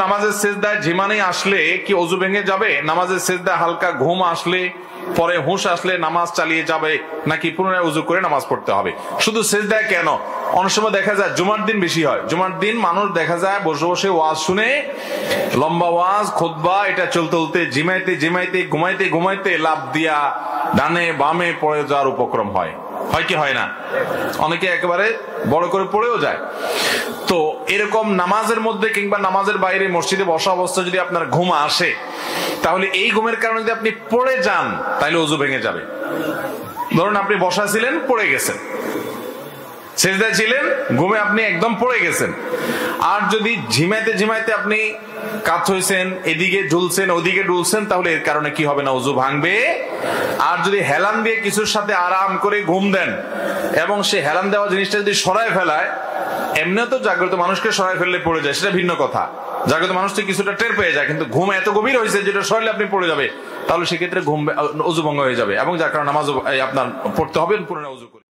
নামাজের সেজদায় ঝিমানি আসলে কি ওযু ভেঙে যাবে? নামাজের সেজদায় হালকা ঘুম আসলে, পরে হুঁশ আসলে নামাজ চালিয়ে যাবে, নাকি পুনরায় ওযু করে নামাজ পড়তে হবে? শুধু সেজদায় কেন, অনেক সময় দেখা যায় জুমার দিন বেশি হয়। জুমার দিন মানুষ দেখা যায় বসে বসে ওয়াজ শুনে, লম্বা ওয়াজ খুতবা এটা চলতে চলতে ঝিমাইতে ঝিমাইতে ঘুমাইতে ঘুমাইতে লাফ দিয়া ডানে বামে পড়ে যাওয়ার উপক্রম হয় কি হয় না? অনেকে একেবারে বড় করে পড়েও যায়। তো এরকম নামাজের মধ্যে কিংবা নামাজের বাইরে মসজিদে বসা অবস্থা যদি আপনার ঘুম আসে, তাহলে এই ঘুমের কারণে যদি আপনি পড়ে যান তাহলে ওযু ভেঙে যাবে। ধরুন আপনি বসা ছিলেন, পড়ে গেছেন, সেজদায় ছিলেন, ঘুমে আপনি একদম পড়ে গেছেন। আর যদি ঝিমাইতে ঝিমাইতে আপনি কাত হয়েছেন, এদিকে ঝুলছেন ওদিকে ডুলছেন, তাহলে এর কারণে কি হবে না? ওযু ভাঙবে। আর যদি হেলান দিয়ে কিছুর সাথে আরাম করে ঘুম দেন এবং সে হেলান দেওয়া জিনিসটা যদি সরায় ফেলায়, এমনিও তো জাগ্রত মানুষকে সরাই ফেললে পড়ে যায়, সেটা ভিন্ন কথা। জাগ্রত মানুষ তো কিছুটা টের পেয়ে যায়, কিন্তু ঘুম এত গভীর হয়েছে যেটা সরাইলে আপনি পড়ে যাবে, তাহলে সেক্ষেত্রে ঘুম ওযু ভঙ্গ হয়ে যাবে এবং যার কারণে নামাজ আপনার পড়তে হবে পুনরায় ওযু করে।